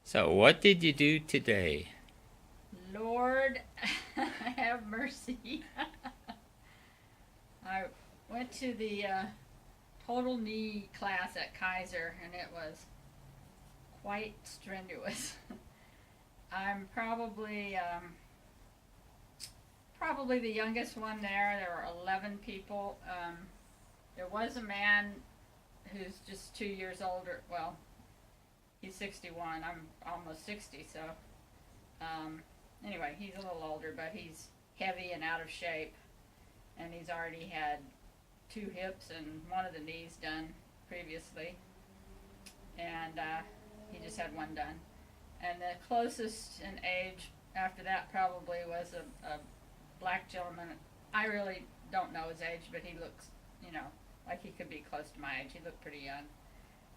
So, what did you do today? Lord, have mercy. I went to the total knee class at Kaiser, and it was quite strenuous. I'm probably the youngest one there. There were 11 people. There was a man who's just 2 years older. Well, he's 61. I'm almost 60, so um, anyway, he's a little older, but he's heavy and out of shape, and he's already had two hips and one of the knees done previously, and he just had one done. And the closest in age after that probably was a black gentleman. I really don't know his age, but he looks, like he could be close to my age. He looked pretty young.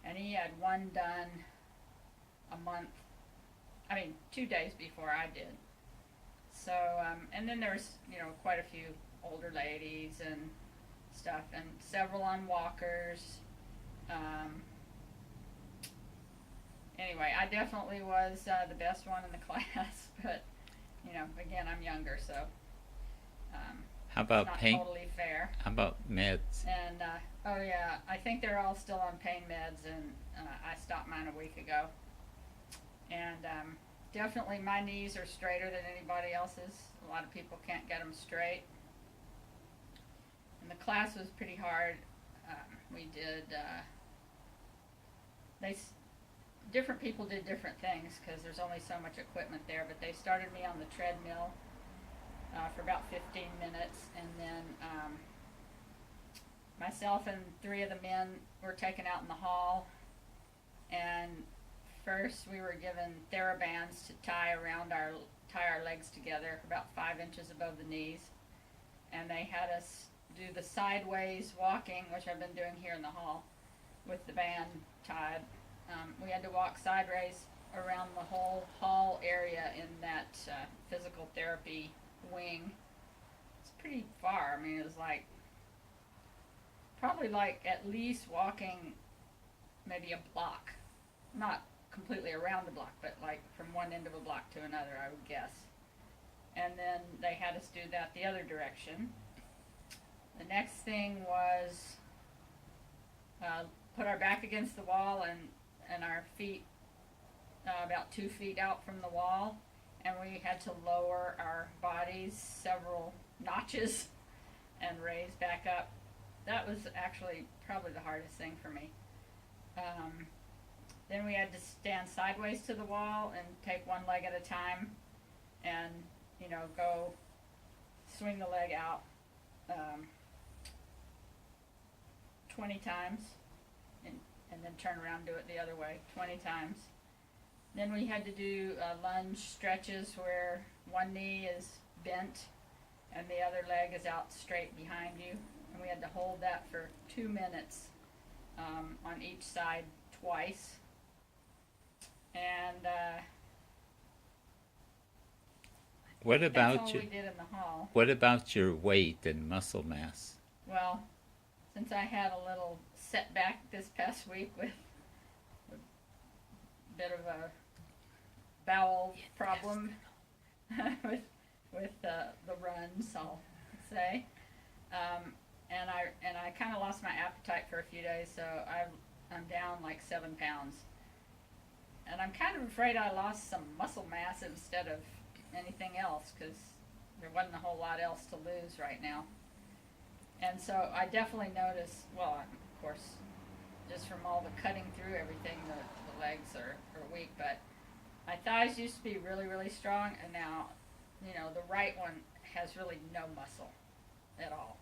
And he had one done a month, 2 days before I did. So, and then there was, quite a few older ladies and stuff, and several on walkers. Um, anyway, I definitely was the best one in the class, but again, I'm younger, so um, How it's about not pain? totally fair. How about meds? And oh yeah, I think they're all still on pain meds, and I stopped mine a week ago. And definitely, my knees are straighter than anybody else's. A lot of people can't get them straight. And the class was pretty hard. We did. They different people did different things because there's only so much equipment there. But they started me on the treadmill for about 15 minutes, and then myself and three of the men were taken out in the hall. And first, we were given therabands to tie our legs together about 5 inches above the knees, and they had us do the sideways walking, which I've been doing here in the hall with the band tied. We had to walk sideways around the whole hall area in that physical therapy wing. It's pretty far. I mean, it was like probably like at least walking maybe a block, not completely around the block, but like from one end of a block to another, I would guess. And then they had us do that the other direction. The next thing was put our back against the wall and our feet about 2 feet out from the wall, and we had to lower our bodies several notches and raise back up. That was actually probably the hardest thing for me. Um, then we had to stand sideways to the wall and take one leg at a time, and go swing the leg out um, 20 times, and then turn around and do it the other way 20 times. Then we had to do lunge stretches where one knee is bent and the other leg is out straight behind you, and we had to hold that for 2 minutes on each side twice. And What that's all about we you? did in the hall. What about your weight and muscle mass? Well, since I had a little setback this past week with a bit of a bowel problem with the runs, I'll say, and I kind of lost my appetite for a few days, so I'm down like 7 pounds, and I'm kind of afraid I lost some muscle mass instead of anything else because there wasn't a whole lot else to lose right now. And so I definitely noticed, well, of course, just from all the cutting through everything, the legs are weak, but my thighs used to be really, really strong, and now, the right one has really no muscle at all.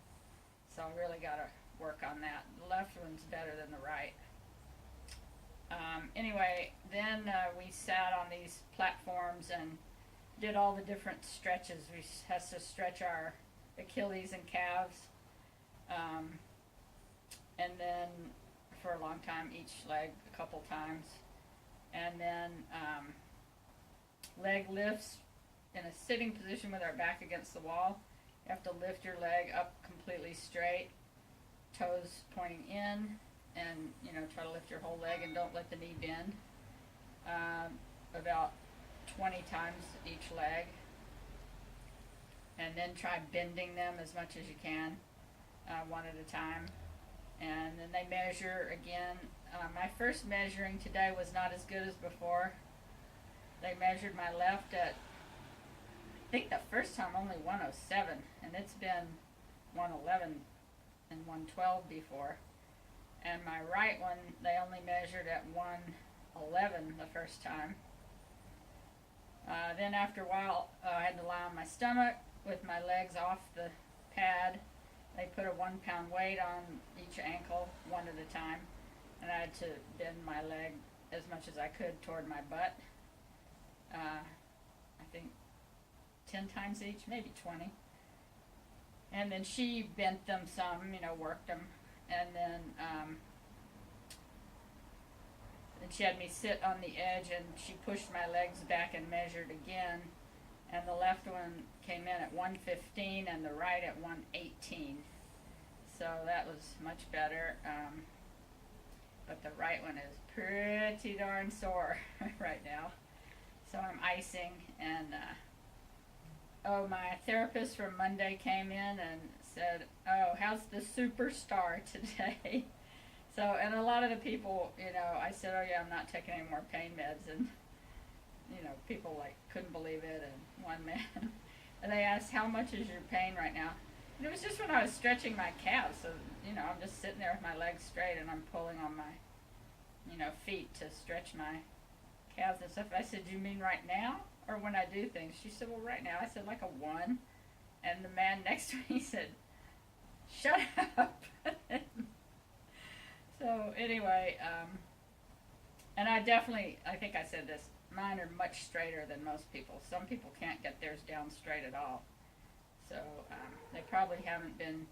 So I really got to work on that. The left one's better than the right. Anyway, then we sat on these platforms and did all the different stretches. We had to stretch our Achilles and calves, um, and then for a long time each leg a couple times, and then leg lifts in a sitting position with our back against the wall. You have to lift your leg up completely straight, toes pointing in, and try to lift your whole leg and don't let the knee bend. 20 times each leg. And then try bending them as much as you can, one at a time. And then they measure again. My first measuring today was not as good as before. They measured my left at, I think the first time only 107, and it's been 111 and 112 before. And my right one, they only measured at 111 the first time. Then after a while, I had to lie on my stomach with my legs off the pad. They put a 1 pound weight on each ankle, one at a time, and I had to bend my leg as much as I could toward my butt. I think 10 times each, maybe 20. And then she bent them some, worked them, and then she had me sit on the edge, and she pushed my legs back and measured again, and the left one came in at 115 and the right at 118. So that was much better, but the right one is pretty darn sore right now. So I'm icing, and my therapist from Monday came in and said, "Oh, how's the superstar today?" So, and a lot of the people, I said, "Oh yeah, I'm not taking any more pain meds," and people like couldn't believe it. And one man, and they asked, "How much is your pain right now?" And it was just when I was stretching my calves. So, I'm just sitting there with my legs straight, and I'm pulling on my, feet to stretch my calves and stuff. I said, "Do you mean right now, or when I do things?" She said, "Well, right now." I said, "Like a 1." And the man next to me said, "Shut up." So anyway, and I think I said this, mine are much straighter than most people. Some people can't get theirs down straight at all. So they probably haven't been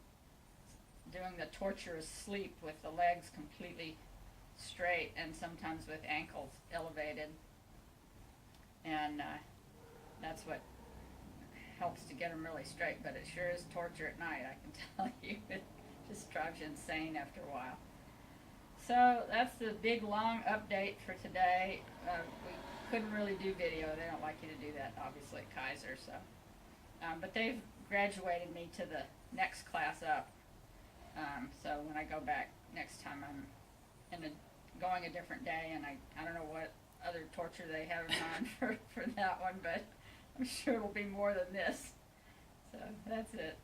doing the torturous sleep with the legs completely straight and sometimes with ankles elevated. And that's what helps to get them really straight, but it sure is torture at night, I can tell you. It just drives you insane after a while. So that's the big long update for today. We couldn't really do video. They don't like you to do that, obviously, at Kaiser. So, but they've graduated me to the next class up. So when I go back next time, I'm going a different day, and I don't know what other torture they have in mind for that one, but I'm sure it'll be more than this. So that's it.